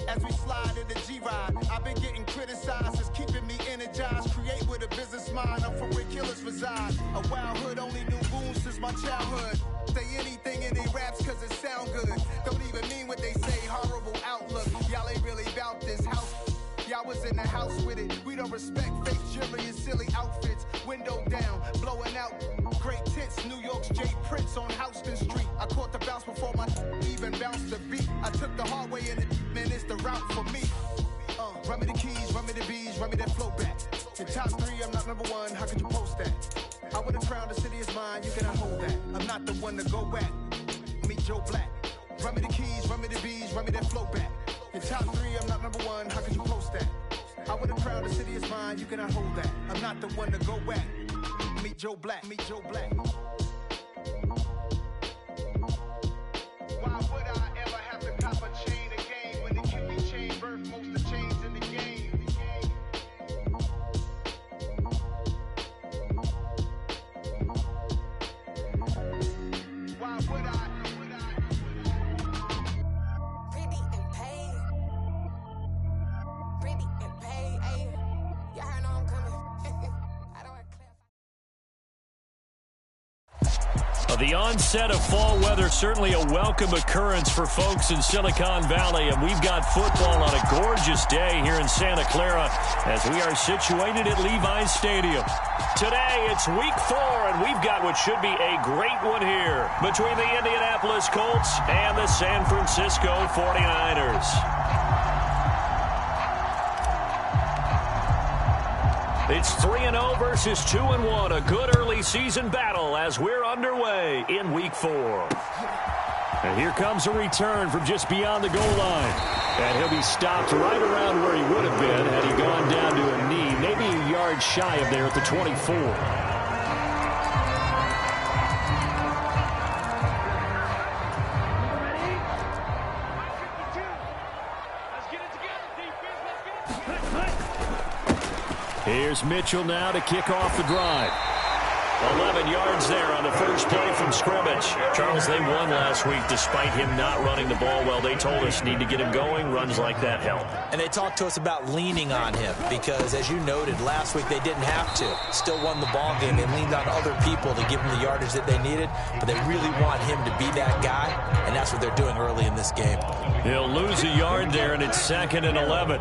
as we slide in the G-Ride. I've been getting criticized as keeping me energized. Create with a business mind, I'm from where killers reside. A wild hood, only knew goons since my childhood. Say anything in they raps cause it sound good. Don't even mean what they say, horrible outlook. Y'all ain't really about this house. Y'all was in the house with it. We don't respect fake jewelry and silly outfits. Window down, blowing out great tits. New York's J. Prince on Houston Street. I caught the bounce before my even bounced the beat. I took the hard way in it, man, it's the route for me. Run me the keys, run me the bees, run me that flow back. In top 3, I'm not number 1, how could you post that? I would've crowned the city is mine, you cannot hold that. I'm not the one to go back. Meet Joe Black. Run me the keys, run me the bees, run me that flow back. In top 3, I'm not number 1, how could you post that? I would've crowned the city is mine, you cannot hold that. I'm not the one to go back. Meet Joe Black, meet Joe Black. Why would I ever have to cop a chain again when it can be chain birth most of chains in the game? Why would I? Pretty and paid. Pretty and paid. Ayy, y'all heard know I'm coming. I don't want to clarify. The onset of fall weather, certainly a welcome occurrence for folks in Silicon Valley, and we've got football on a gorgeous day here in Santa Clara as we are situated at Levi's Stadium. Today, it's week 4, and we've got what should be a great one here between the Indianapolis Colts and the San Francisco 49ers. It's 3-0 versus 2-1, a good early season battle as we're underway in week 4. And here comes a return from just beyond the goal line. And he'll be stopped right around where he would have been had he gone down to a knee, maybe a yard shy of there at the 24. Here's Mitchell now to kick off the drive. 11 yards there on the first play from scrimmage. Charles, they won last week despite him not running the ball well. They told us need to get him going. Runs like that help. And they talked to us about leaning on him because, as you noted, last week they didn't have to. Still won the ball game. They leaned on other people to give them the yardage that they needed, but they really want him to be that guy, and that's what they're doing early in this game. He'll lose a yard there, and it's 2nd and 11.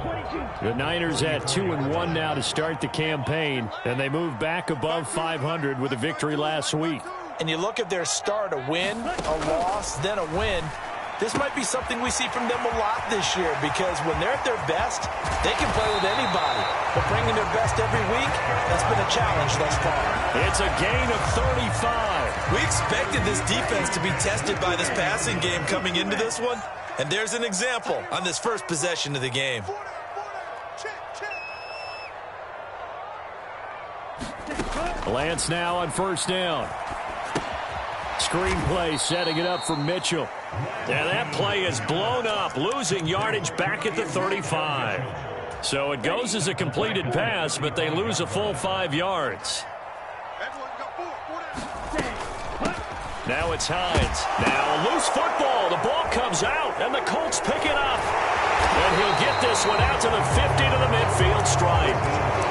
The Niners at 2-1 now to start the campaign, and they move back above 500 with a victory last week. And you look at their start, a win, a loss, then a win. This might be something we see from them a lot this year because when they're at their best, they can play with anybody. But bringing their best every week, that's been a challenge thus far. It's a gain of 35. We expected this defense to be tested by this passing game coming into this one. And there's an example on this first possession of the game. Lance now on first down. Screen play setting it up for Mitchell. And that play is blown up, losing yardage back at the 35. So it goes as a completed pass, but they lose a full 5 yards. Now it's Hines. Now a loose football. The ball comes out, and the Colts pick it up. And he'll get this one out to the 50 to the midfield stripe.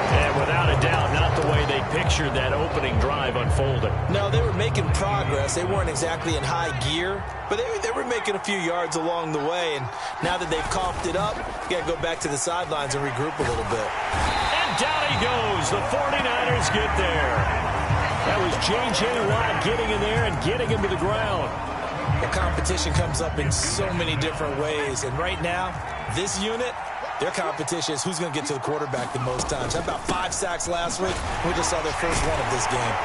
And without a doubt, not the way they pictured that opening drive unfolding. No, they were making progress. They weren't exactly in high gear, but they were making a few yards along the way. And now that they've coughed it up, you got to go back to the sidelines and regroup a little bit. And down he goes. The 49ers get there. That was J.J. Watt getting in there and getting him to the ground. The competition comes up in so many different ways. And right now, this unit, their competition is who's going to get to the quarterback the most times. How about 5 sacks last week? We just saw their first one of this game.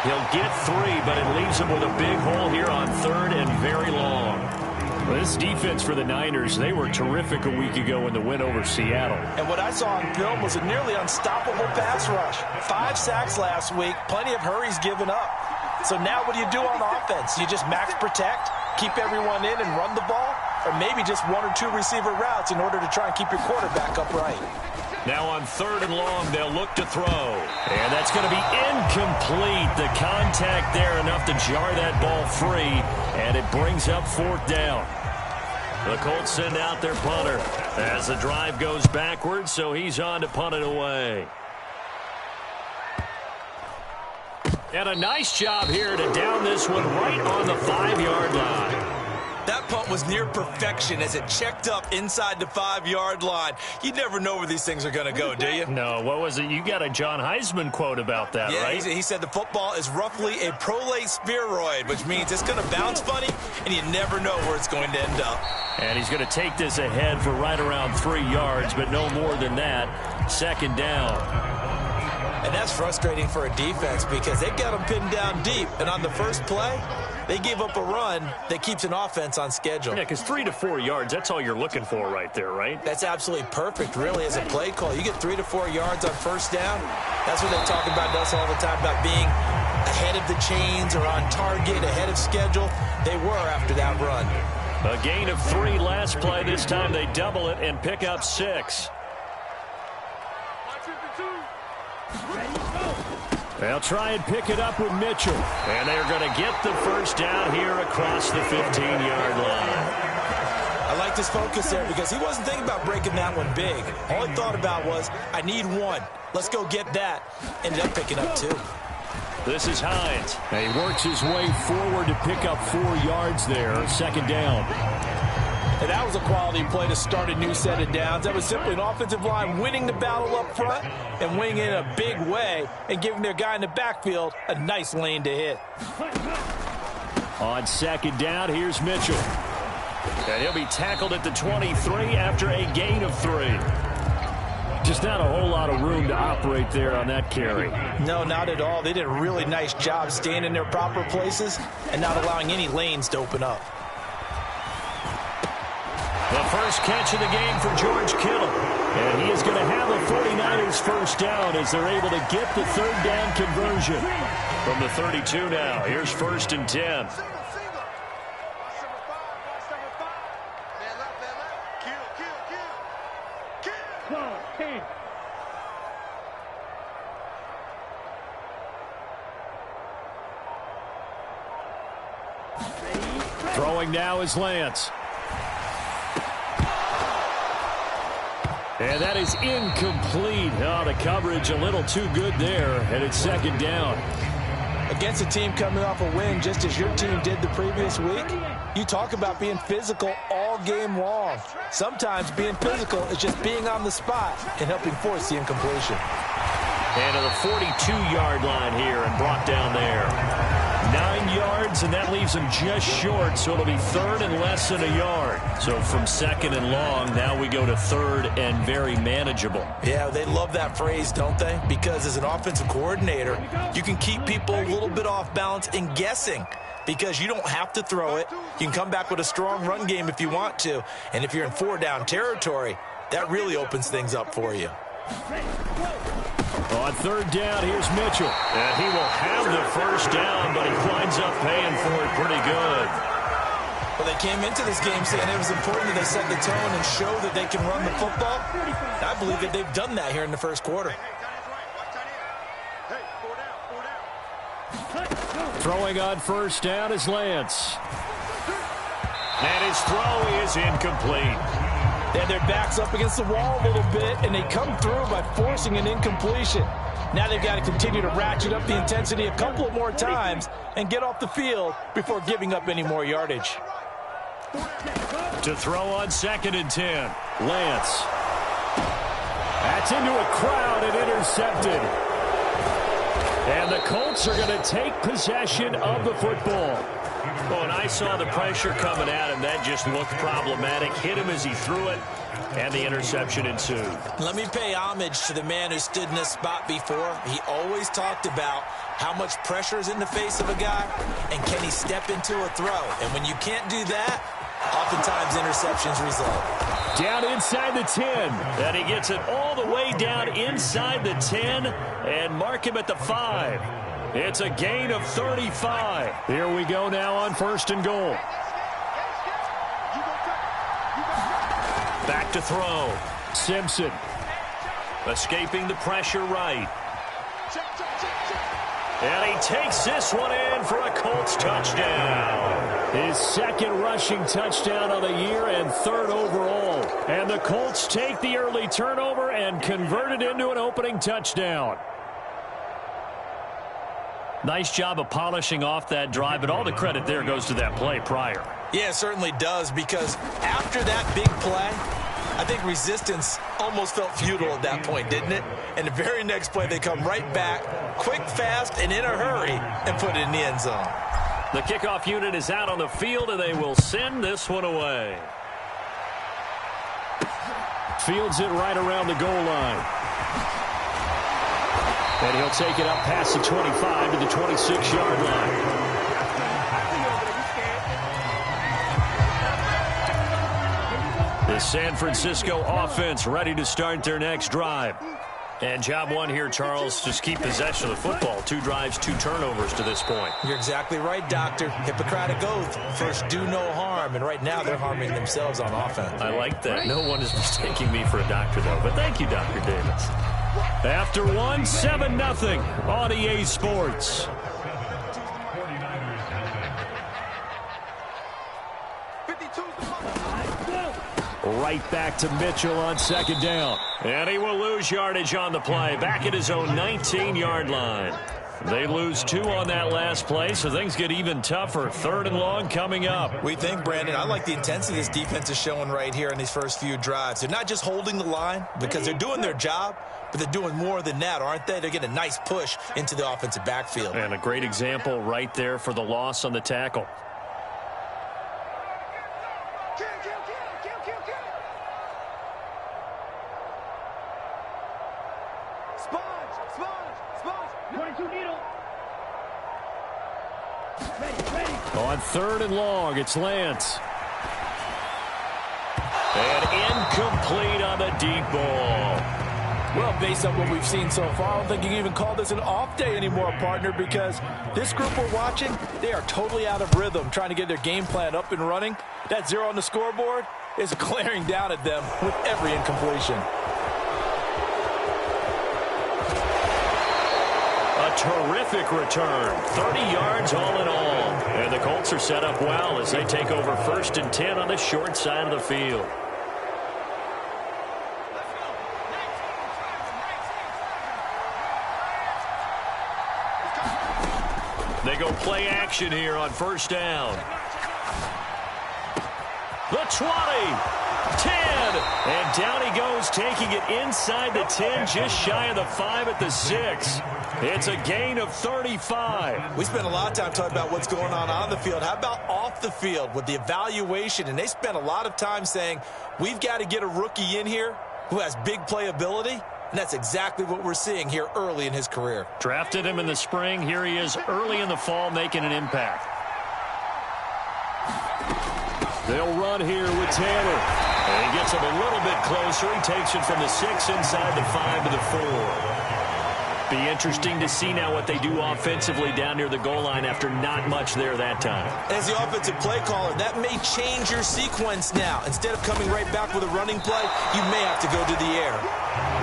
He'll get 3, but it leaves him with a big hole here on 3rd and very long. Well, this defense for the Niners, they were terrific a week ago in the win over Seattle. And what I saw on film was a nearly unstoppable pass rush. 5 sacks last week, plenty of hurries given up. So now what do you do on offense? You just max protect, keep everyone in and run the ball, or maybe just 1 or 2 receiver routes in order to try and keep your quarterback upright. Now on 3rd and long, they'll look to throw. And that's going to be incomplete. The contact there enough to jar that ball free, and it brings up 4th down. The Colts send out their punter as the drive goes backwards, so he's on to punt it away. And a nice job here to down this one right on the 5-yard line. That punt was near perfection as it checked up inside the 5-yard line. You never know where these things are going to go, do you? No, what was it? You got a John Heisman quote about that, yeah, right? He said the football is roughly a prolate spheroid, which means it's going to bounce funny, and you never know where it's going to end up. And he's going to take this ahead for right around 3 yards, but no more than that. 2nd down. And that's frustrating for a defense because they've got them pinned down deep, and on the first play, they gave up a run that keeps an offense on schedule. Yeah, because 3 to 4 yards, that's all you're looking for right there, right? That's absolutely perfect, really, as a play call. You get 3 to 4 yards on first down. That's what they talk about us all the time, about being ahead of the chains or on target, ahead of schedule. They were after that run. A gain of 3 last play. This time they double it and pick up 6. They'll try and pick it up with Mitchell. And they're going to get the first down here across the 15-yard line. I like this focus there because he wasn't thinking about breaking that one big. All he thought about was, I need 1. Let's go get that. Ended up picking up 2. This is Hines. He works his way forward to pick up 4 yards there. 2nd down. And that was a quality play to start a new set of downs. That was simply an offensive line winning the battle up front and winning it in a big way and giving their guy in the backfield a nice lane to hit. On 2nd down, here's Mitchell. And he'll be tackled at the 23 after a gain of 3. Just not a whole lot of room to operate there on that carry. No, not at all. They did a really nice job staying in their proper places and not allowing any lanes to open up. The first catch of the game for George Kittle. And he is going to have the 49ers first down as they're able to get the 3rd down conversion. From the 32 now, here's 1st and 10. Throwing now is Lance. And that is incomplete. Oh, the coverage a little too good there, and it's 2nd down. Against a team coming off a win, just as your team did the previous week, you talk about being physical all game long. Sometimes being physical is just being on the spot and helping force the incompletion. And to the 42-yard line here and brought down there. 9 yards, and that leaves him just short, so it'll be 3rd and less than a yard. So from 2nd and long, now we go to 3rd and very manageable. Yeah, they love that phrase, don't they? Because as an offensive coordinator, you can keep people a little bit off balance and guessing because you don't have to throw it. You can come back with a strong run game if you want to. And if you're in 4-down territory, that really opens things up for you. On 3rd down, here's Mitchell. And he will have the first down, but he winds up paying for it pretty good. Well, they came into this game saying it was important that they set the tone and show that they can run the football. I believe that they've done that here in the first quarter. Throwing on 1st down is Lance. And his throw is incomplete. They had their backs up against the wall a little bit, and they come through by forcing an incompletion. Now they've got to continue to ratchet up the intensity a couple of more times and get off the field before giving up any more yardage. To throw on 2nd and 10, Lance. That's into a crowd and intercepted. And the Colts are going to take possession of the football. Oh, and I saw the pressure coming at him. That just looked problematic. Hit him as he threw it, and the interception ensued. Let me pay homage to the man who stood in this spot before. He always talked about how much pressure is in the face of a guy, and can he step into a throw. And when you can't do that, oftentimes interceptions result. Down inside the 10. And he gets it all the way down inside the 10 and mark him at the 5. It's a gain of 35. Here we go now on 1st and goal. Back to throw. Simpson. Escaping the pressure right. And he takes this one in for a Colts touchdown. His second rushing touchdown of the year and third overall. And the Colts take the early turnover and convert it into an opening touchdown. Nice job of polishing off that drive, but all the credit there goes to that play prior. Yeah, it certainly does, because after that big play, I think resistance almost felt futile at that point, didn't it? And the very next play, they come right back, quick, fast, and in a hurry, and put it in the end zone. The kickoff unit is out on the field, and they will send this one away. Fields it right around the goal line. And he'll take it up past the 25 to the 26-yard line. The San Francisco offense ready to start their next drive. And job one here, Charles, just keep possession of the football. 2 drives, 2 turnovers to this point. You're exactly right, Doctor. Hippocratic oath. First, do no harm. And right now, they're harming themselves on offense. I like that. No one is mistaking me for a doctor, though. But thank you, Dr. Davis. After 1, 7-0 on EA Sports. Right back to Mitchell on second down. And he will lose yardage on the play. Back at his own 19-yard line. They lose 2 on that last play, so things get even tougher. 3rd and long coming up. We think, Brandon, I like the intensity this defense is showing right here in these first few drives. They're not just holding the line because they're doing their job, but they're doing more than that, aren't they? They're getting a nice push into the offensive backfield. And a great example right there for the loss on the tackle. On 3rd and long, it's Lance. And incomplete on the deep ball. Well, based on what we've seen so far, I don't think you can even call this an off day anymore, partner, because this group we're watching, they are totally out of rhythm, trying to get their game plan up and running. That 0 on the scoreboard is glaring down at them with every incompletion. A terrific return. 30 yards all in all. And the Colts are set up well as they take over 1st and 10 on the short side of the field. They go play action here on 1st down. The 20, 10, and down he goes, taking it inside the 10, just shy of the 5 at the 6. It's a gain of 35. We spent a lot of time talking about what's going on the field. How about off the field with the evaluation? And they spent a lot of time saying, we've got to get a rookie in here who has big playability. And that's exactly what we're seeing here early in his career. Drafted him in the spring. Here he is early in the fall making an impact. They'll run here with Taylor. And he gets him a little bit closer. He takes it from the 6 inside the 5 to the 4. Be interesting to see now what they do offensively down near the goal line after not much there that time. As the offensive play caller, that may change your sequence now. Instead of coming right back with a running play, you may have to go to the air.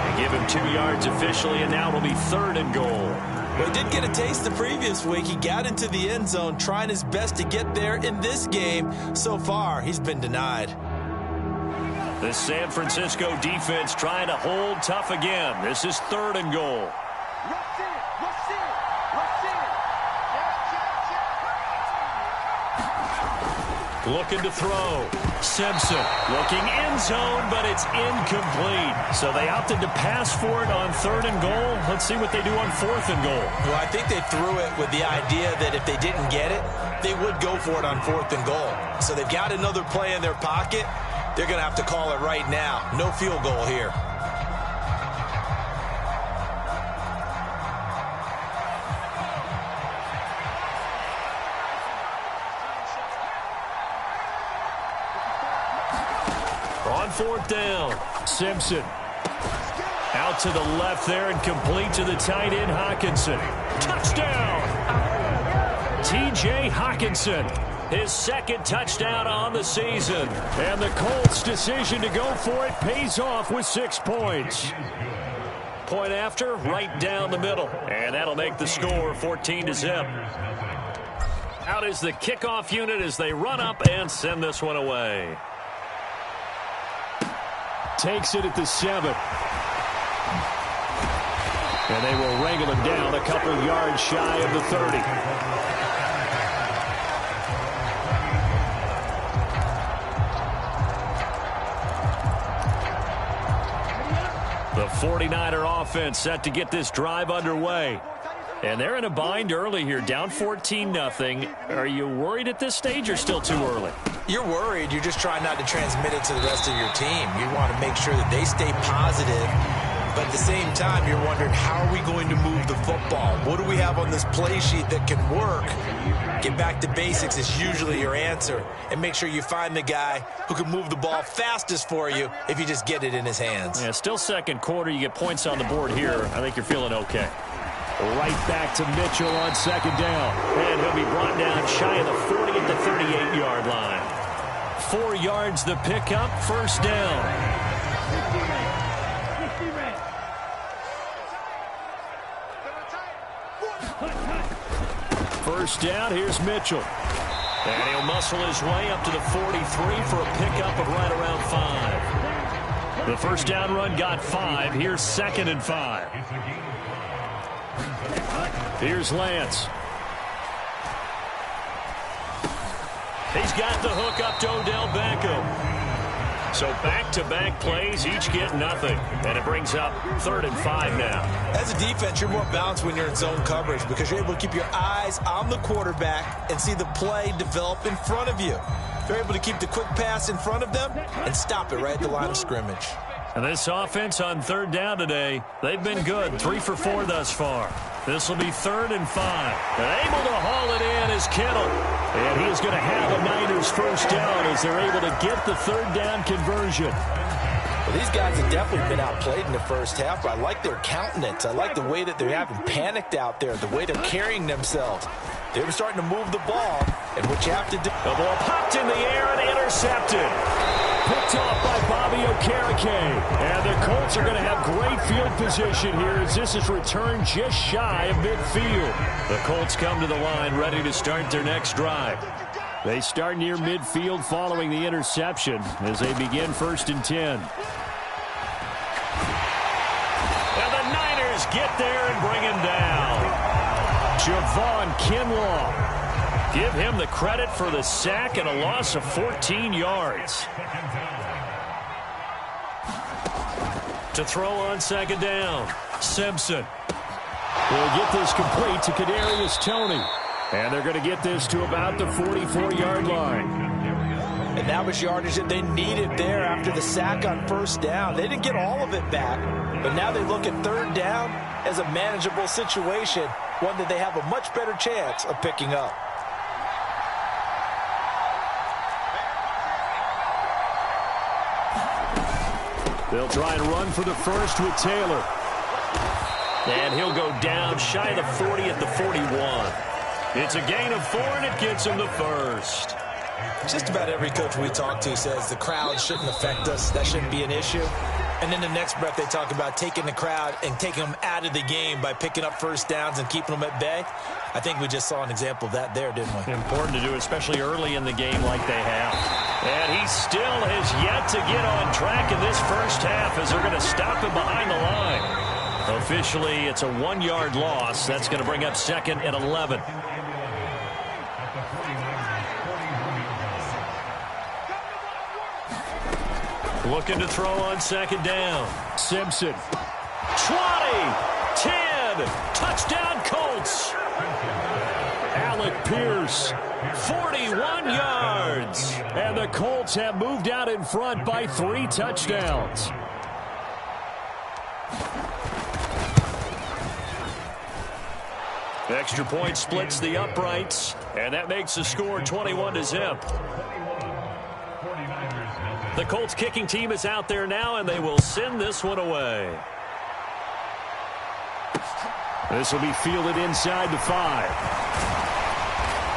They give him 2 yards officially, and now it'll be 3rd and goal. Well, he did get a taste the previous week. He got into the end zone, trying his best to get there in this game. So far, he's been denied. The San Francisco defense trying to hold tough again. This is 3rd and goal. Looking to throw. Simpson looking end zone, but it's incomplete. So they opted to pass for it on 3rd and goal. Let's see what they do on 4th and goal. Well, I think they threw it with the idea that if they didn't get it, they would go for it on 4th and goal. So they've got another play in their pocket. They're going to have to call it right now. No field goal here. On 4th down, Simpson out to the left there and complete to the tight end, Hawkinson. Touchdown! T.J. Hawkinson, his 2nd touchdown on the season. And the Colts' decision to go for it pays off with 6 points. Point after, right down the middle. And that'll make the score 14-0. Out is the kickoff unit as they run up and send this one away. Takes it at the 7. And they will wrangle him down a couple yards shy of the 30. The 49er offense set to get this drive underway. And they're in a bind early here, down 14-0. Are you worried at this stage or still too early? You're worried. You're just trying not to transmit it to the rest of your team. You want to make sure that they stay positive. But at the same time, you're wondering, how are we going to move the football? What do we have on this play sheet that can work? Get back to basics is usually your answer. And make sure you find the guy who can move the ball fastest for you if you just get it in his hands. Yeah, still second quarter. You get points on the board here. I think you're feeling okay. Right back to Mitchell on second down. And he'll be brought down shy of the 40 at the 38-yard line. 4 yards the pickup, first down. First down, here's Mitchell. And he'll muscle his way up to the 43 for a pickup of right around 5. The first down run got 5. Here's 2nd and 5. Here's Lance. He's got the hook up to Odell Beckham. So back-to-back plays, each get nothing. And it brings up 3rd and 5 now. As a defense, you're more balanced when you're in zone coverage because you're able to keep your eyes on the quarterback and see the play develop in front of you. You're able to keep the quick pass in front of them and stop it right at the line of scrimmage. And this offense on 3rd down today, they've been good. 3 for 4 thus far. This will be 3rd and 5. And able to haul it in is Kittle. And he is going to have a Niners first down as they're able to get the 3rd down conversion. Well, these guys have definitely been outplayed in the first half, but I like their countenance. I like the way that they haven't panicked out there, the way they're carrying themselves. They're starting to move the ball, and what you have to do. The ball popped in the air and intercepted. Picked off by Bobby Okereke. And the Colts are going to have great field position here as this is returned just shy of midfield. The Colts come to the line ready to start their next drive. They start near midfield following the interception as they begin 1st and 10. And the Niners get there and bring him down. Javon Kinlaw. Give him the credit for the sack and a loss of 14 yards. To throw on 2nd down, Simpson will get this complete to Kadarius Toney. And they're going to get this to about the 44-yard line. And that was yardage that they needed there after the sack on 1st down. They didn't get all of it back, but now they look at 3rd down as a manageable situation, one that they have a much better chance of picking up. They'll try and run for the first with Taylor. And he'll go down shy of the 40 at the 41. It's a gain of 4, and it gets him the first. Just about every coach we talk to says the crowd shouldn't affect us. That shouldn't be an issue. And then the next breath they talk about taking the crowd and taking them out of the game by picking up 1st downs and keeping them at bay. I think we just saw an example of that there, didn't we? Important to do, especially early in the game like they have. And he still has yet to get on track in this first half as they're going to stop him behind the line. Officially, it's a 1-yard loss. That's going to bring up 2nd and 11. Looking to throw on 2nd down. Simpson. 20, 10, touchdown Colts. Alec Pierce, 41 yards. And the Colts have moved out in front by 3 touchdowns. Extra point splits the uprights, and that makes the score 21-0. The Colts kicking team is out there now, and they will send this one away. This will be fielded inside the 5.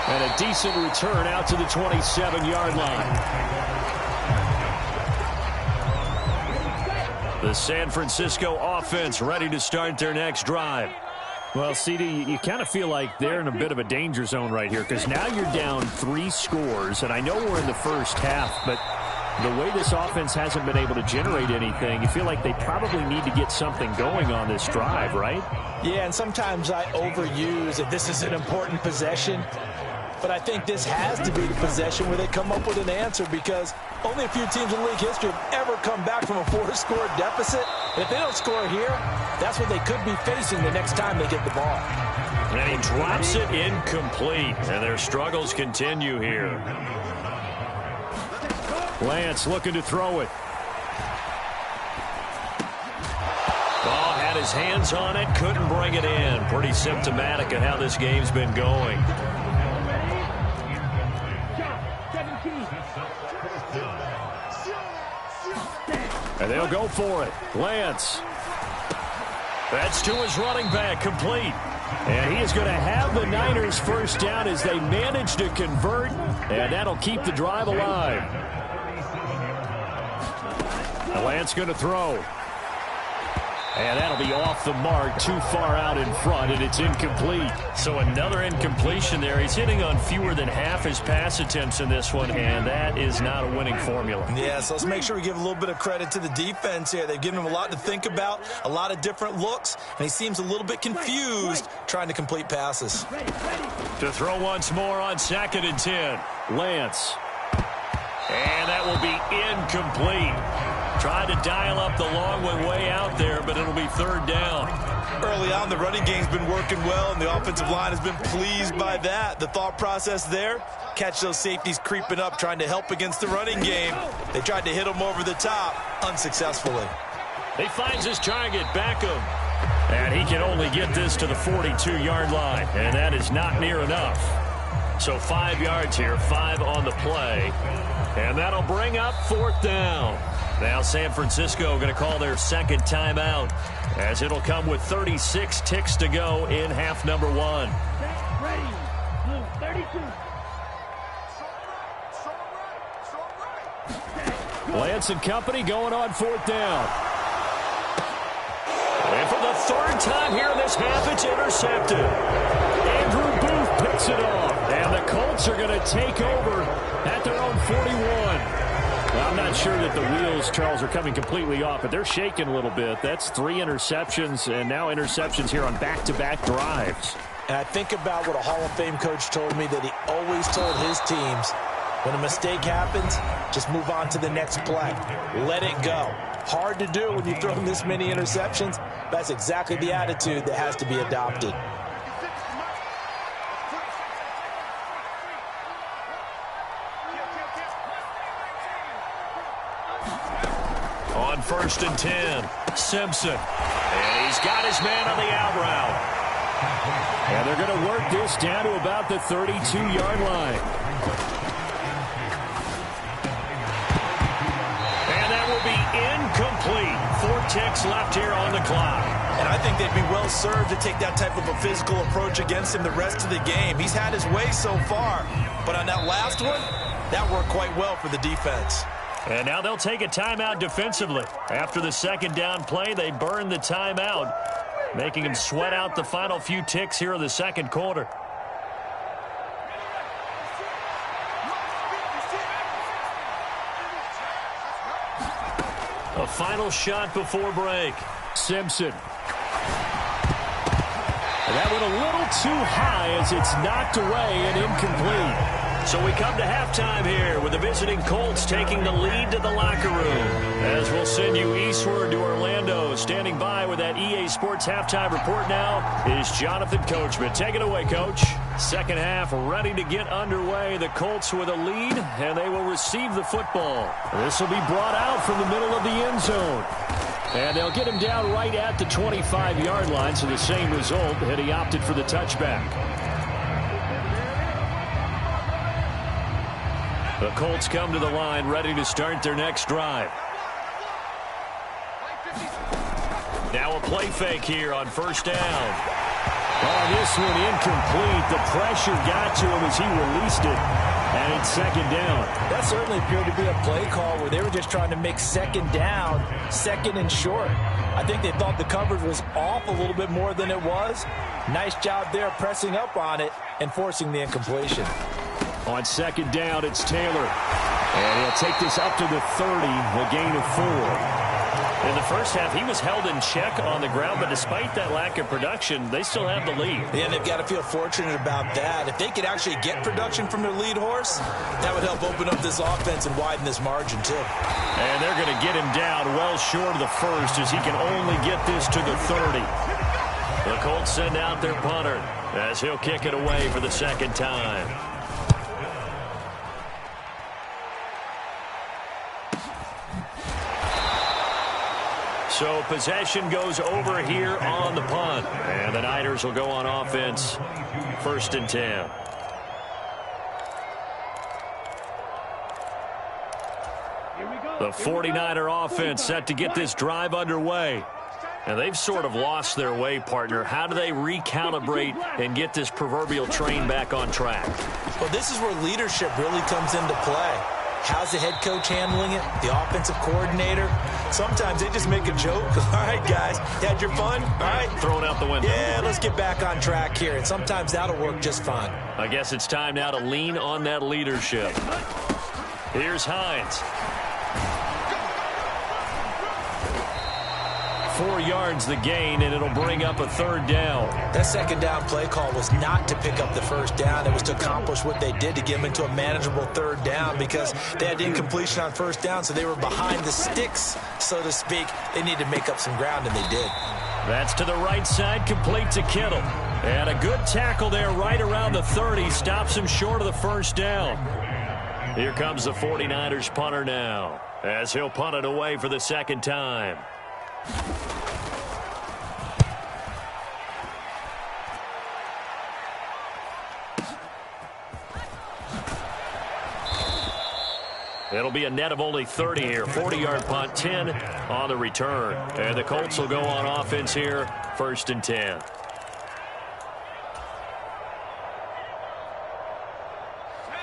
And a decent return out to the 27-yard line. The San Francisco offense ready to start their next drive. Well, CD, you kind of feel like they're in a bit of a danger zone right here because now you're down 3 scores, and I know we're in the first half, but the way this offense hasn't been able to generate anything, you feel like they probably need to get something going on this drive, right? Yeah, and sometimes I overuse that this is an important possession, but I think this has to be the possession where they come up with an answer because only a few teams in league history have ever come back from a 4-score deficit. And if they don't score here, that's what they could be facing the next time they get the ball. And he drops it incomplete, and their struggles continue here. Lance looking to throw it. Ball had his hands on it, couldn't bring it in. Pretty symptomatic of how this game's been going. And they'll go for it. Lance. That's to his running back, complete. And he is going to have the Niners first down as they manage to convert, and that'll keep the drive alive. Lance going to throw. And that'll be off the mark, too far out in front, and it's incomplete. So another incompletion there. He's hitting on fewer than half his pass attempts in this one, and that is not a winning formula. Yeah, so let's make sure we give a little bit of credit to the defense here. They've given him a lot to think about, a lot of different looks, and he seems a little bit confused trying to complete passes. To throw once more on 2nd and 10. Lance. And that will be incomplete. Tried to dial up the long one way out there, but it'll be 3rd down. Early on, the running game's been working well, and the offensive line has been pleased by that. The thought process there, catch those safeties creeping up, trying to help against the running game. They tried to hit him over the top, unsuccessfully. He finds his target, Beckham. And he can only get this to the 42-yard line, and that is not near enough. So 5 yards here, 5 on the play. And that'll bring up 4th down. Now San Francisco going to call their 2nd timeout as it'll come with 36 ticks to go in half number 1. Lance and company going on 4th down. And for the 3rd time here in this half, it's intercepted. Andrew Booth picks it off. And the Colts are going to take over at their own 41. Well, I'm not sure that the wheels, Charles, are coming completely off, but they're shaking a little bit. That's 3 interceptions, and now interceptions here on back-to-back drives. And I think about what a Hall of Fame coach told me that he always told his teams, when a mistake happens, just move on to the next play. Let it go. Hard to do when you throw this many interceptions. That's exactly the attitude that has to be adopted. On 1st and 10, Simpson. And he's got his man on the out route. And they're going to work this down to about the 32-yard line. And that will be incomplete. 4 ticks left here on the clock. And I think they'd be well served to take that type of a physical approach against him the rest of the game. He's had his way so far, but on that last one, that worked quite well for the defense. And now they'll take a timeout defensively. After the 2nd down play, they burn the timeout, making them sweat out the final few ticks here in the 2nd quarter. A final shot before break. Simpson. And that went a little too high as it's knocked away and incomplete. So we come to halftime here with the visiting Colts taking the lead to the locker room. As we'll send you eastward to Orlando. Standing by with that EA Sports halftime report now is Jonathan Coachman. Take it away, Coach. 2nd half ready to get underway. The Colts with a lead, and they will receive the football. This will be brought out from the middle of the end zone. And they'll get him down right at the 25-yard line, so the same result, and he opted for the touchback. The Colts come to the line ready to start their next drive. Now a play fake here on 1st down. Oh, this one incomplete. The pressure got to him as he released it. And it's second down. That certainly appeared to be a play call where they were just trying to make second down, second and short. I think they thought the coverage was off a little bit more than it was. Nice job there pressing up on it and forcing the incompletion. On second down, it's Taylor. And he'll take this up to the 30, a gain of 4. In the first half, he was held in check on the ground, but despite that lack of production, they still have the lead. Yeah, and they've got to feel fortunate about that. If they could actually get production from their lead horse, that would help open up this offense and widen this margin, too. And they're going to get him down well short of the first as he can only get this to the 30. The Colts send out their punter as he'll kick it away for the second time. So possession goes over here on the punt. And the Niners will go on offense, 1st and 10. The 49er offense set to get this drive underway. And they've sort of lost their way, partner. How do they recalibrate and get this proverbial train back on track? Well, this is where leadership really comes into play. How's the head coach handling it? The offensive coordinator? Sometimes they just make a joke. All right, guys, had your fun? All right. Throw it out the window. Yeah, let's get back on track here. And sometimes that'll work just fine. I guess it's time now to lean on that leadership. Here's Hines. 4 yards the gain, and it'll bring up a 3rd down. That second down play call was not to pick up the first down. It was to accomplish what they did to get them into a manageable 3rd down because they had incompletion on first down, so they were behind the sticks, so to speak. They needed to make up some ground, and they did. That's to the right side, complete to Kittle. And a good tackle there right around the 30. Stops him short of the first down. Here comes the 49ers punter now as he'll punt it away for the second time. It'll be a net of only 30 here. 40-yard punt, 10 on the return. And the Colts will go on offense here, 1st and 10.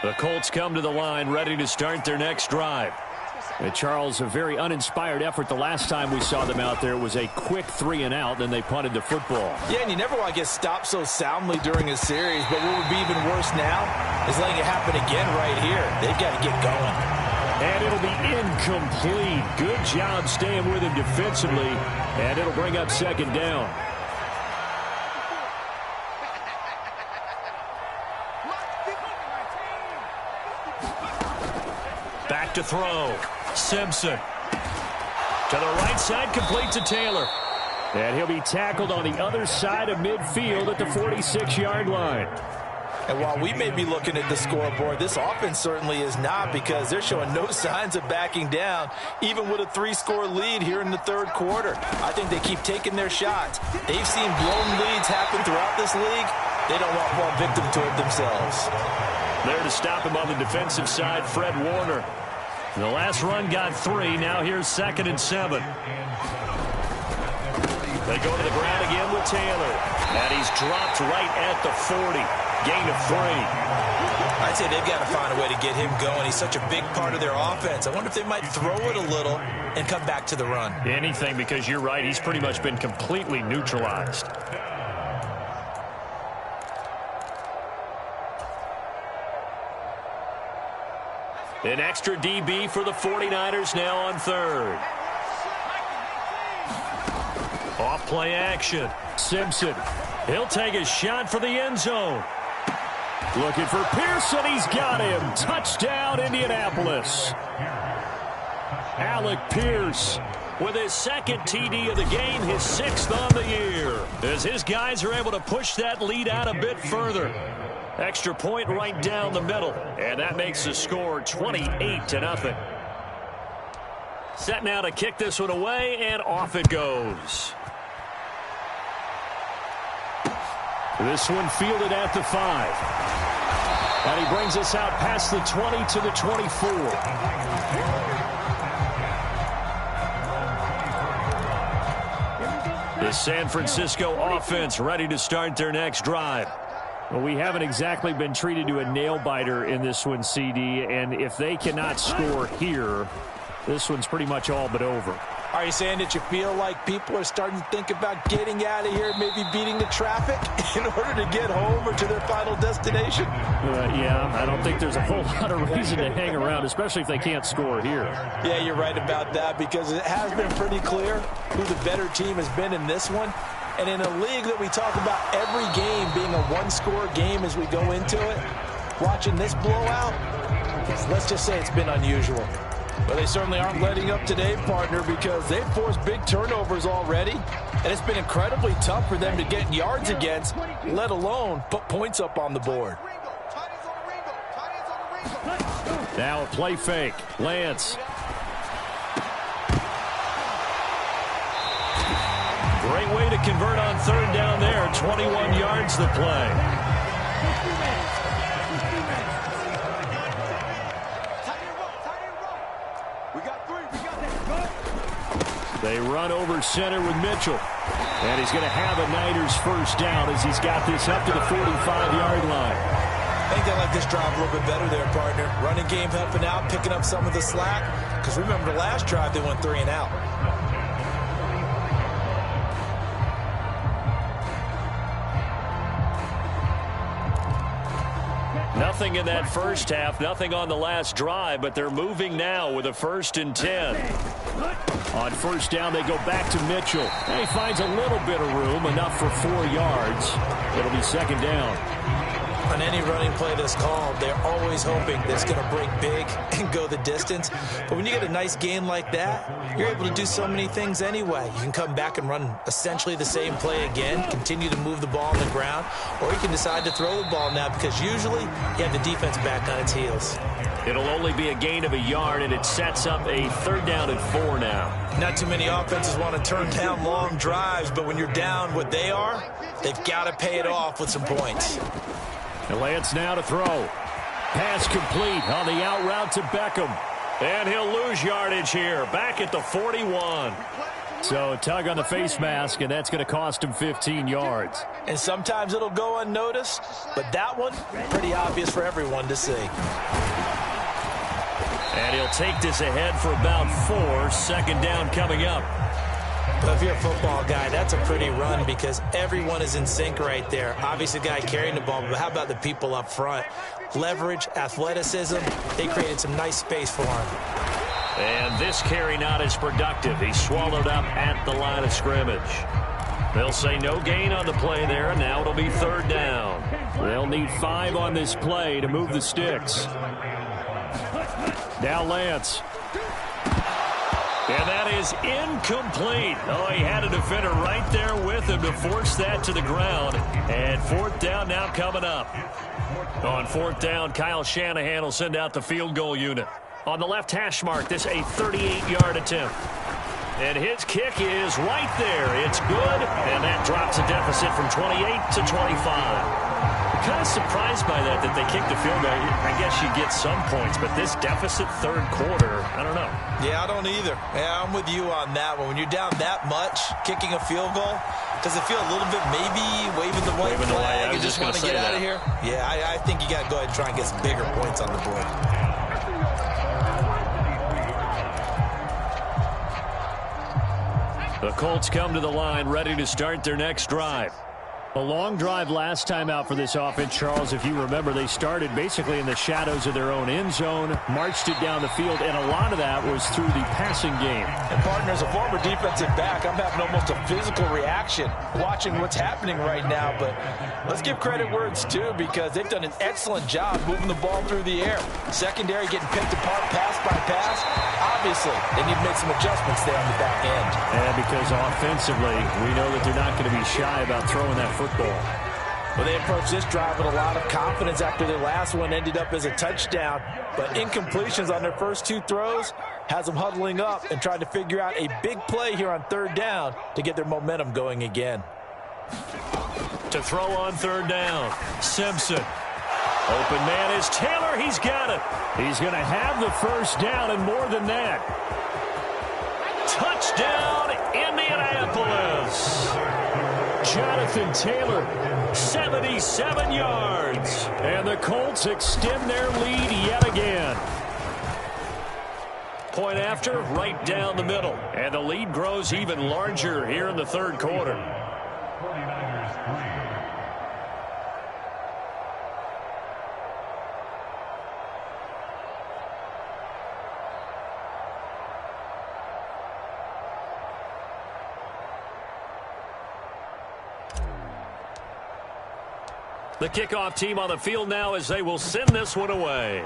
The Colts come to the line, ready to start their next drive. And Charles, a very uninspired effort the last time we saw them out there. It was a quick 3 and out, then they punted the football. Yeah, and you never want to get stopped so soundly during a series, but what would be even worse now is letting it happen again right here. They've got to get going. And it'll be incomplete. Good job staying with him defensively, and it'll bring up second down. Back to throw. Simpson. To the right side, complete to Taylor. And he'll be tackled on the other side of midfield at the 46-yard line. And while we may be looking at the scoreboard, this offense certainly is not because they're showing no signs of backing down, even with a 3-score lead here in the 3rd quarter. I think they keep taking their shots. They've seen blown leads happen throughout this league. They don't want to fall victim to it themselves. There to stop him on the defensive side, Fred Warner. The last run got 3. Now here's 2nd and 7. They go to the ground again with Taylor. And he's dropped right at the 40. Gain of 3. I'd say they've got to find a way to get him going. He's such a big part of their offense. I wonder if they might throw it a little and come back to the run. Anything, because you're right. He's pretty much been completely neutralized. An extra DB for the 49ers now on 3rd. Off play action. Simpson. He'll take a shot for the end zone. Looking for Pearson. He's got him. Touchdown, Indianapolis. Alec Pierce with his 2nd TD of the game, his 6th on the year. As his guys are able to push that lead out a bit further. Extra point right down the middle. And that makes the score 28-0. Set now to kick this one away, and off it goes. This one fielded at the 5. And he brings us out past the 20 to the 24. The San Francisco offense ready to start their next drive. Well, we haven't exactly been treated to a nail-biter in this one, CD, and if they cannot score here, this one's pretty much all but over. Are you saying that you feel like people are starting to think about getting out of here, maybe beating the traffic in order to get home or to their final destination? Yeah, I don't think there's a whole lot of reason to hang around, especially if they can't score here. Yeah, you're right about that, because it has been pretty clear who the better team has been in this one. And in a league that we talk about every game being a one-score game as we go into it, watching this blowout, let's just say it's been unusual. Well, they certainly aren't letting up today, partner, because they've forced big turnovers already, and it's been incredibly tough for them to get yards against, let alone put points up on the board. Now a play fake. Lance. Great way to convert on third down there. 21 yards the play. They run over center with Mitchell. And he's going to have a Niners first down as he's got this up to the 45-yard line. I think they like this drive a little bit better there, partner. Running game helping out, picking up some of the slack. Because remember, the last drive they went 3 and out. Nothing in that first half, nothing on the last drive, but they're moving now with a 1st and 10. On first down, they go back to Mitchell. And he finds a little bit of room, enough for 4 yards. It'll be 2nd down. On any running play that's called, they're always hoping that it's going to break big and go the distance. But when you get a nice gain like that, you're able to do so many things anyway. You can come back and run essentially the same play again, continue to move the ball on the ground, or you can decide to throw the ball now because usually you have the defense back on its heels. It'll only be a gain of a yard, and it sets up a 3rd down and 4 now. Not too many offenses want to turn down long drives, but when you're down what they are, they've got to pay it off with some points. And Lance now to throw. Pass complete on the out route to Beckham. And he'll lose yardage here. Back at the 41. So tug on the face mask, and that's going to cost him 15 yards. And sometimes it'll go unnoticed, but that one, pretty obvious for everyone to see. And he'll take this ahead for about 4. 2nd down coming up. But if you're a football guy, that's a pretty run because everyone is in sync right there. Obviously, the guy carrying the ball, but how about the people up front? Leverage, athleticism, they created some nice space for him. And this carry not as productive. He swallowed up at the line of scrimmage. They'll say no gain on the play there, and now it'll be 3rd down. They'll need 5 on this play to move the sticks. Now Lance. And that is incomplete. Oh, he had a defender right there with him to force that to the ground. And 4th down now coming up. On 4th down, Kyle Shanahan will send out the field goal unit. On the left hash mark, this a 38-yard attempt. And his kick is right there. It's good, and that drops a deficit from 28 to 25. Kind of surprised by that they kicked the field goal. I guess you get some points, but this deficit 3rd quarter, I don't know. Yeah, I don't either. Yeah, I'm with you on that one. When you're down that much, kicking a field goal, does it feel a little bit maybe waving the white flag and just want to get out of here? Yeah, I think you got to go ahead and try and get some bigger points on the board. The Colts come to the line ready to start their next drive. A long drive last time out for this offense, Charles. If you remember, they started basically in the shadows of their own end zone, marched it down the field, and a lot of that was through the passing game. And, partner, as a former defensive back, I'm having almost a physical reaction watching what's happening right now. But let's give credit where it's due because they've done an excellent job moving the ball through the air. Secondary getting picked apart pass by pass. Obviously, they need to make some adjustments there on the back end. And because offensively, we know that they're not going to be shy about throwing that football. Well, they approached this drive with a lot of confidence after their last one ended up as a touchdown. But incompletions on their first 2 throws has them huddling up and trying to figure out a big play here on 3rd down to get their momentum going again. To throw on 3rd down, Simpson. Open man is Taylor. He's got it. He's going to have the first down and more than that. Touchdown, Indianapolis. Jonathan Taylor, 77 yards. And the Colts extend their lead yet again. Point after, right down the middle. And the lead grows even larger here in the third quarter. 49ers 3. The kickoff team on the field now as they will send this one away.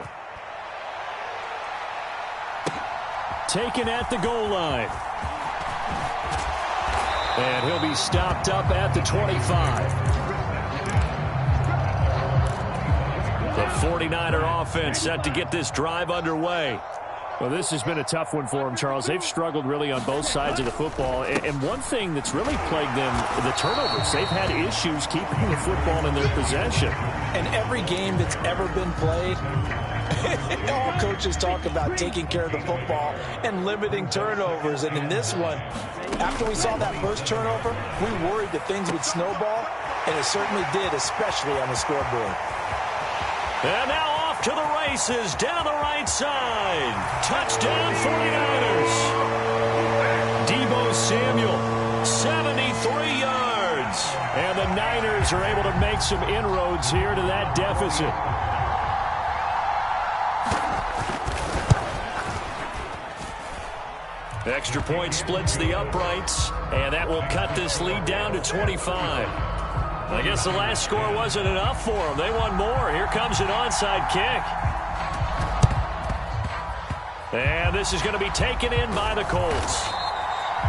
Taken at the goal line. And he'll be stopped up at the 25. The 49er offense set to get this drive underway. Well, this has been a tough one for them, Charles. They've struggled really on both sides of the football. And one thing that's really plagued them, the turnovers. They've had issues keeping the football in their possession. And every game that's ever been played, all coaches talk about taking care of the football and limiting turnovers. And in this one, after we saw that first turnover, we worried that things would snowball, and it certainly did, especially on the scoreboard. And now off to the races down the right side. Touchdown 49ers. Deebo Samuel, 73 yards. And the Niners are able to make some inroads here to that deficit. Extra point splits the uprights, and that will cut this lead down to 25. I guess the last score wasn't enough for them. They want more. Here comes an onside kick. And this is going to be taken in by the Colts.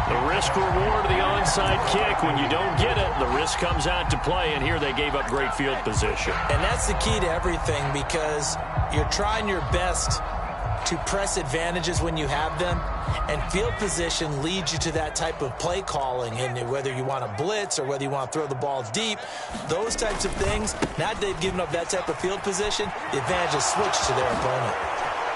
The risk-reward of the onside kick. When you don't get it, the risk comes out to play, and here they gave up great field position. And that's the key to everything, because you're trying your best to press advantages when you have them, and field position leads you to that type of play calling. And whether you want to blitz or whether you want to throw the ball deep, those types of things, now that they've given up that type of field position, the advantage is switched to their opponent.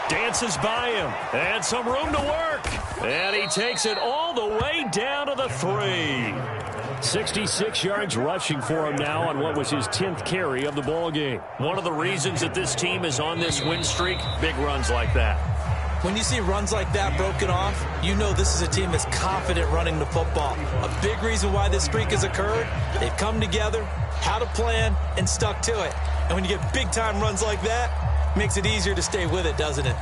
Dances by him, and some room to work. And he takes it all the way down to the 3. 66 yards rushing for him now on what was his 10th carry of the ball game. One of the reasons that this team is on this win streak, big runs like that. When you see runs like that broken off, you know this is a team that's confident running the football. A big reason why this streak has occurred, they've come together, had a plan, and stuck to it. And when you get big-time runs like that, it makes it easier to stay with it, doesn't it?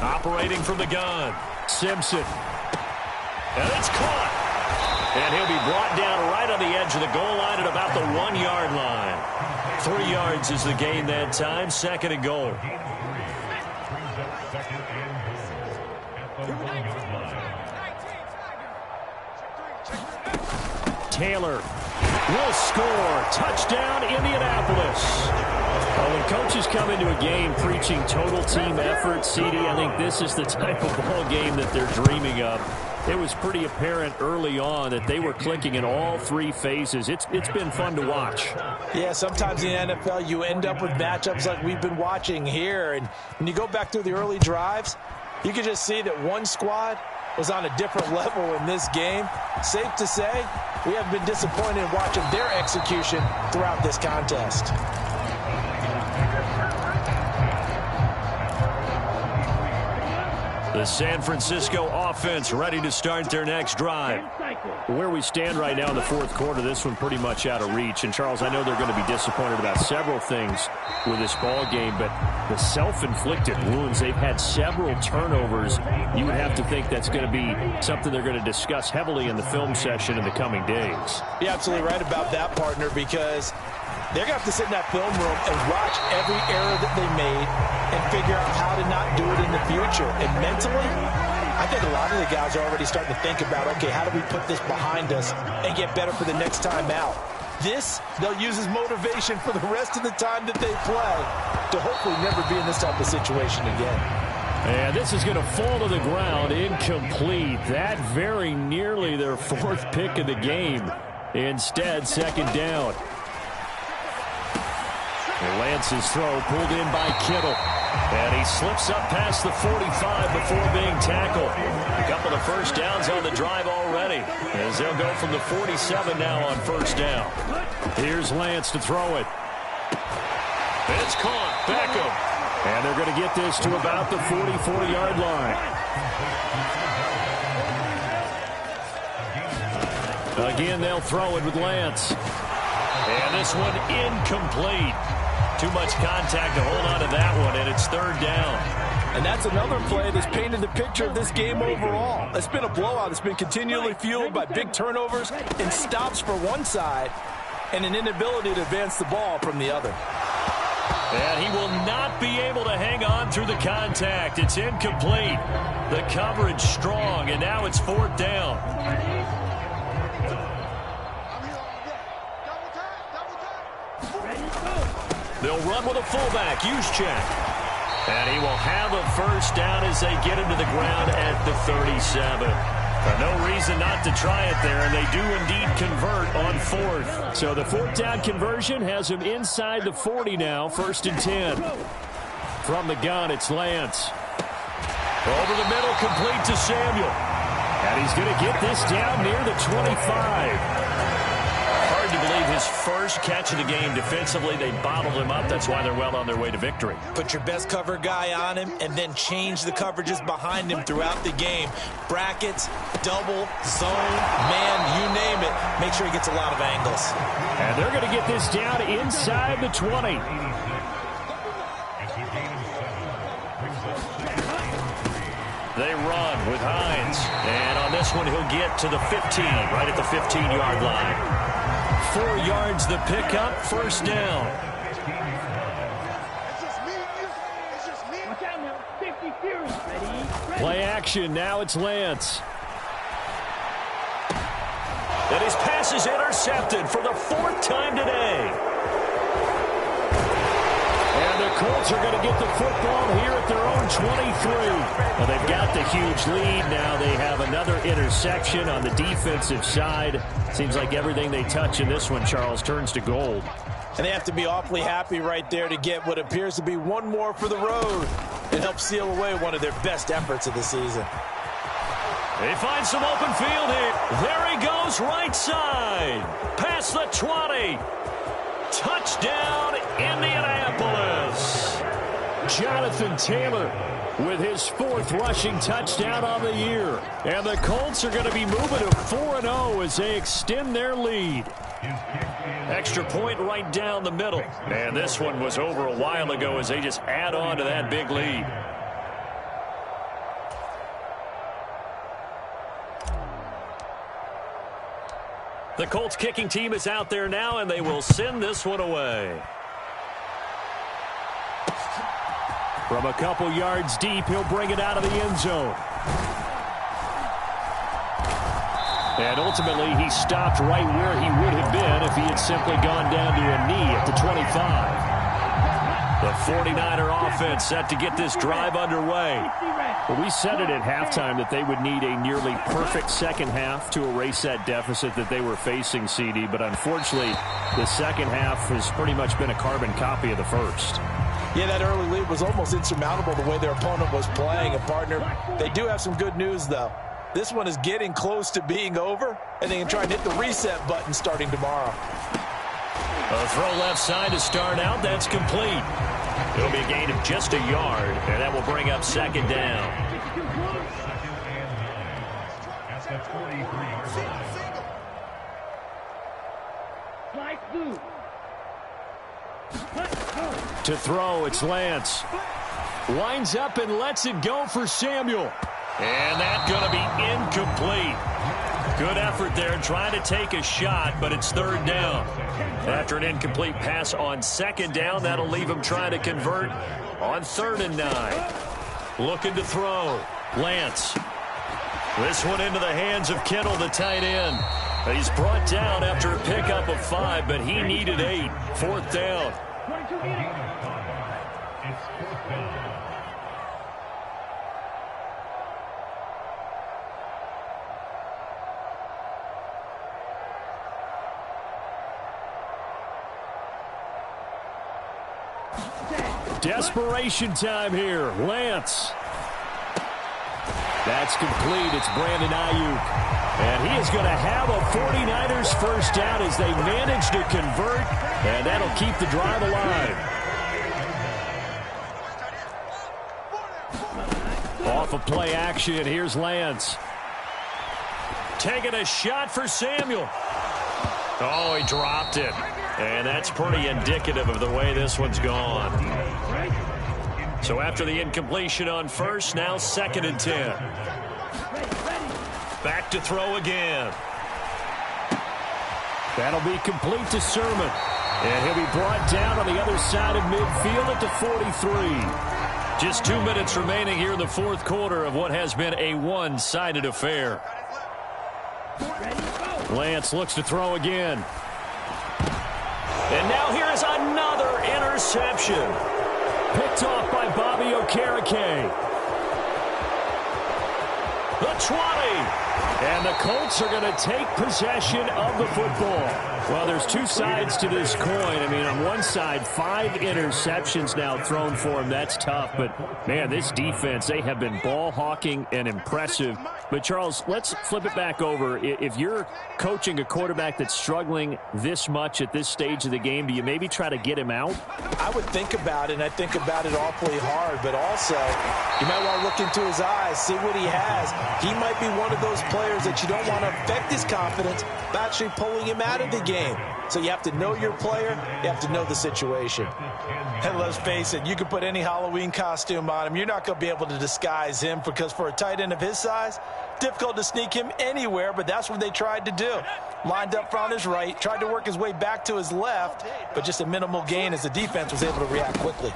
Operating from the gun, Simpson. And it's caught. And he'll be brought down right on the edge of the goal line at about the 1-yard line. 3 yards is the gain that time, 2nd and goal. Taylor will score. Touchdown, Indianapolis. Well, when coaches come into a game preaching total team effort, CD, I think this is the type of ball game that they're dreaming of. It was pretty apparent early on that they were clicking in all 3 phases. It's been fun to watch. Yeah, sometimes in the NFL you end up with matchups like we've been watching here. And when you go back through the early drives, you can just see that one squad was on a different level in this game. Safe to say, we have been disappointed in watching their execution throughout this contest. The San Francisco offense ready to start their next drive. Where we stand right now in the 4th quarter, this one pretty much out of reach. And, Charles, I know they're going to be disappointed about several things with this ball game, but the self-inflicted wounds, they've had several turnovers. You would have to think that's going to be something they're going to discuss heavily in the film session in the coming days. You're absolutely right about that, partner, because they're going to have to sit in that film room and watch every error that they made and figure out how to not do it in the future. And mentally, I think a lot of the guys are already starting to think about, okay, how do we put this behind us and get better for the next time out? This, they'll use as motivation for the rest of the time that they play to hopefully never be in this type of situation again. And this is going to fall to the ground, incomplete. That very nearly their fourth pick of the game. Instead, second down. Lance's throw pulled in by Kittle. And he slips up past the 45 before being tackled. A couple of first downs on the drive already, as they'll go from the 47 now on first down. Here's Lance to throw it. It's caught. Beckham. And they're going to get this to about the 44-yard line. Again, they'll throw it with Lance. And this one incomplete. Too much contact to hold on to that one, and it's third down. And that's another play that's painted the picture of this game overall. It's been a blowout. It's been continually fueled by big turnovers and stops for one side and an inability to advance the ball from the other. And he will not be able to hang on through the contact. It's incomplete. The coverage strong, and now it's fourth down. They'll run with a fullback, Juszczyk. And he will have a first down as they get him to the ground at the 37. No reason not to try it there, and they do indeed convert on fourth. So the fourth down conversion has him inside the 40 now, first and 10. From the gun, it's Lance. Over the middle, complete to Samuel. And he's going to get this down near the 25. Hard to believe his first catch of the game. Defensively, they bottled him up. That's why they're well on their way to victory. Put your best cover guy on him and then change the coverages behind him throughout the game. Brackets, double, zone, man, you name it. Make sure he gets a lot of angles. And they're going to get this down inside the 20. They run with Hines. And on this one, he'll get to the 15, right at the 15-yard line. 4 yards the pickup, first down. Play action, now it's Lance. And his pass is intercepted for the fourth time today. And the Colts are going to get the football here at their own 23. Well, they've got the huge lead. Now they have another interception on the defensive side. Seems like everything they touch in this one, Charles, turns to gold. And they have to be awfully happy right there to get what appears to be one more for the road and help seal away one of their best efforts of the season. They find some open field here. There he goes, right side. Past the 20. Touchdown, Indianapolis. Jonathan Taylor with his fourth rushing touchdown on the year. And the Colts are going to be moving to 4-0 as they extend their lead. Extra point right down the middle. And this one was over a while ago as they just add on to that big lead. The Colts kicking team is out there now, and they will send this one away. From a couple yards deep, he'll bring it out of the end zone. And ultimately, he stopped right where he would have been if he had simply gone down to a knee at the 25. The 49er offense set to get this drive underway. Well, we said it at halftime that they would need a nearly perfect second half to erase that deficit that they were facing, CD. But unfortunately, the second half has pretty much been a carbon copy of the first. Yeah, that early lead was almost insurmountable the way their opponent was playing. And, partner, they do have some good news, though. This one is getting close to being over, and they can try and hit the reset button starting tomorrow. A throw left side to start out. That's complete. It'll be a gain of just a yard, and that will bring up second down. To throw, it's Lance. Winds up and lets it go for Samuel. And that's going to be incomplete. Good effort there trying to take a shot, but it's third down. After an incomplete pass on second down, that'll leave him trying to convert on 3rd and 9. Looking to throw. Lance. This one into the hands of Kittle, the tight end. He's brought down after a pickup of 5, but he needed 8. 4th down. It's 4th down. Desperation time here. Lance. That's complete. It's Brandon Ayuk. And he is going to have a 49ers first down as they manage to convert, and that'll keep the drive alive. Off of play action, here's Lance. Taking a shot for Samuel. Oh, he dropped it. And that's pretty indicative of the way this one's gone. So after the incompletion on first, now 2nd and 10. Back to throw again. That'll be complete to Sermon. And he'll be brought down on the other side of midfield at the 43. Just 2 minutes remaining here in the 4th quarter of what has been a one-sided affair. Lance looks to throw again. And now here is another interception. Picked off by Bobby Okereke. The 20. And the Colts are going to take possession of the football. Well, there's two sides to this coin. I mean, on one side, 5 interceptions now thrown for him. That's tough. But, man, this defense, they have been ball hawking and impressive. But, Charles, let's flip it back over. If you're coaching a quarterback that's struggling this much at this stage of the game, do you maybe try to get him out? I would think about it, and I think about it awfully hard. But also, you might want to look into his eyes, see what he has. He might be one of those players that you don't want to affect his confidence by actually pulling him out of the game. So you have to know your player. You have to know the situation. And let's face it, you can put any Halloween costume on him. You're not going to be able to disguise him because for a tight end of his size, difficult to sneak him anywhere, but that's what they tried to do. Lined up on his right, tried to work his way back to his left, but just a minimal gain as the defense was able to react quickly.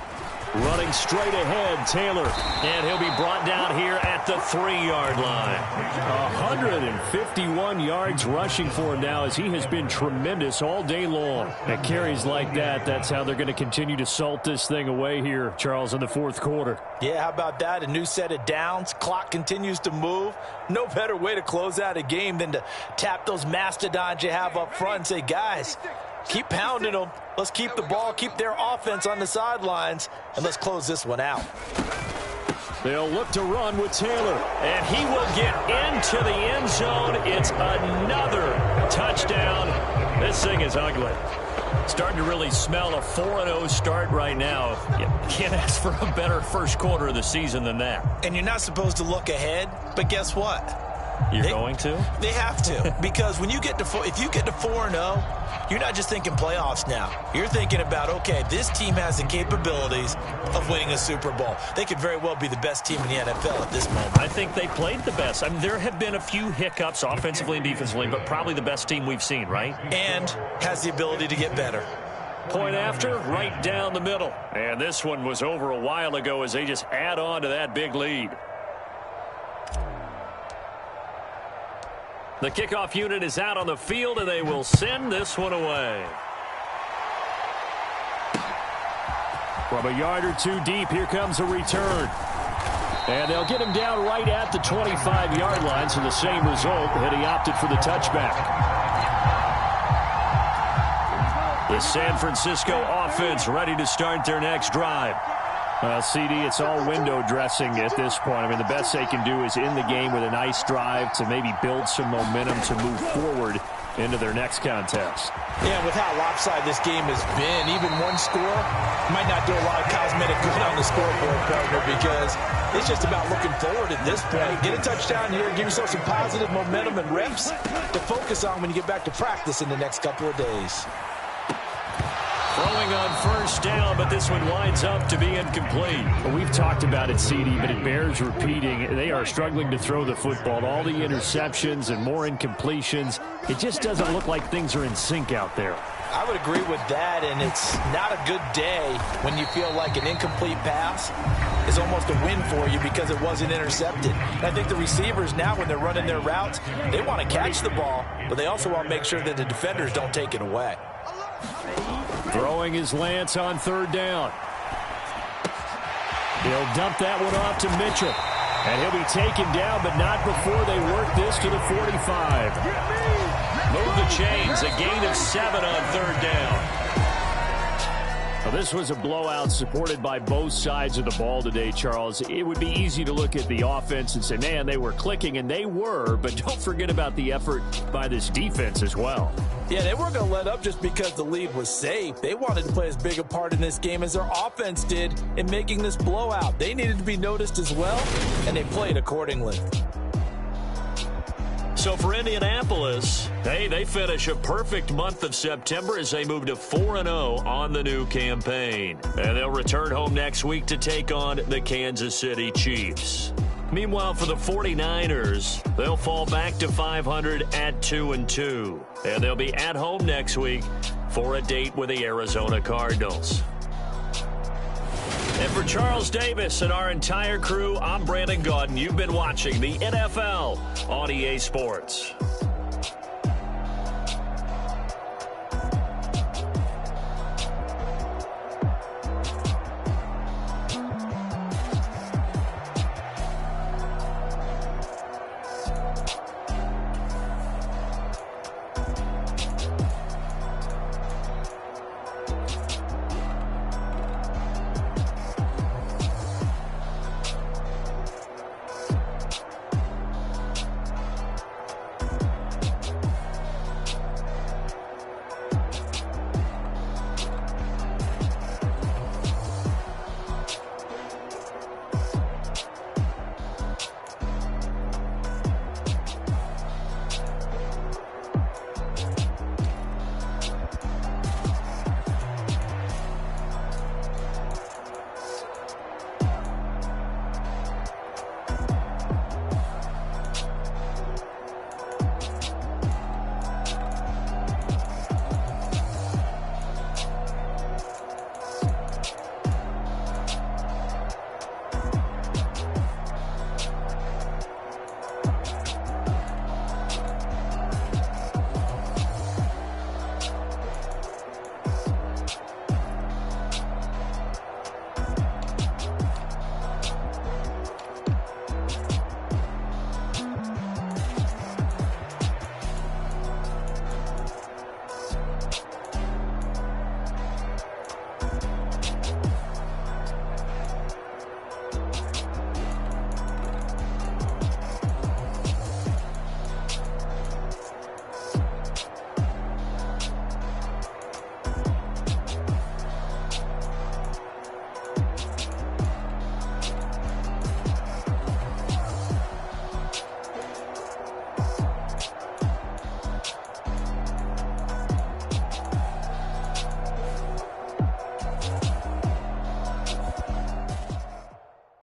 Running straight ahead, Taylor. And he'll be brought down here at the 3-yard line. 151 yards rushing for him now as he has been tremendous all day long. At carries like that, that's how they're going to continue to salt this thing away here, Charles, in the 4th quarter. Yeah, how about that? A new set of downs. Clock continues to move. No better way to close out a game than to tap those mastodons you have up front and say, guys, keep pounding them. Let's keep the ball, keep their offense on the sidelines, and let's close this one out. They'll look to run with Taylor. And he will get into the end zone. It's another touchdown. This thing is ugly. Starting to really smell a 4-0 start right now. You can't ask for a better first quarter of the season than that. And you're not supposed to look ahead, but guess what? You're going to? They have to, because when you get to if you get to 4-0, you're not just thinking playoffs now. You're thinking about, okay, this team has the capabilities of winning a Super Bowl. They could very well be the best team in the NFL at this moment. I think they played the best. I mean, there have been a few hiccups offensively and defensively, but probably the best team we've seen, right? And has the ability to get better. Point after, right down the middle. And this one was over a while ago as they just add on to that big lead. The kickoff unit is out on the field, and they will send this one away. From a yard or two deep, here comes a return. And they'll get him down right at the 25-yard line, so the same result, and he opted for the touchback. The San Francisco offense ready to start their next drive. CD, it's all window dressing at this point. I mean, the best they can do is in the game with a nice drive to maybe build some momentum to move forward into their next contest. Yeah, with how lopsided this game has been, even one score might not do a lot of cosmetic good on the scoreboard, partner, because it's just about looking forward at this point. Get a touchdown here, give yourself some positive momentum and reps to focus on when you get back to practice in the next couple of days. Throwing on first down, but this one winds up to be incomplete. Well, we've talked about it, CD, but it bears repeating. They are struggling to throw the football. All the interceptions and more incompletions. It just doesn't look like things are in sync out there. I would agree with that, and it's not a good day when you feel like an incomplete pass is almost a win for you because it wasn't intercepted. And I think the receivers now, when they're running their routes, they want to catch the ball, but they also want to make sure that the defenders don't take it away. Throwing his Lance on third down. He'll dump that one off to Mitchell. And he'll be taken down, but not before they work this to the 45. Move the chains, a gain of 7 on third down. Well, this was a blowout supported by both sides of the ball today, Charles. It would be easy to look at the offense and say, man, they were clicking, and they were, but don't forget about the effort by this defense as well. Yeah, they weren't going to let up just because the lead was safe. They wanted to play as big a part in this game as their offense did in making this blowout. They needed to be noticed as well, and they played accordingly. So for Indianapolis, they finish a perfect month of September as they move to 4-0 on the new campaign. And they'll return home next week to take on the Kansas City Chiefs. Meanwhile, for the 49ers, they'll fall back to 500 at 2-2. And they'll be at home next week for a date with the Arizona Cardinals. And for Charles Davis and our entire crew, I'm Brandon Gaudin. You've been watching the NFL on EA Sports.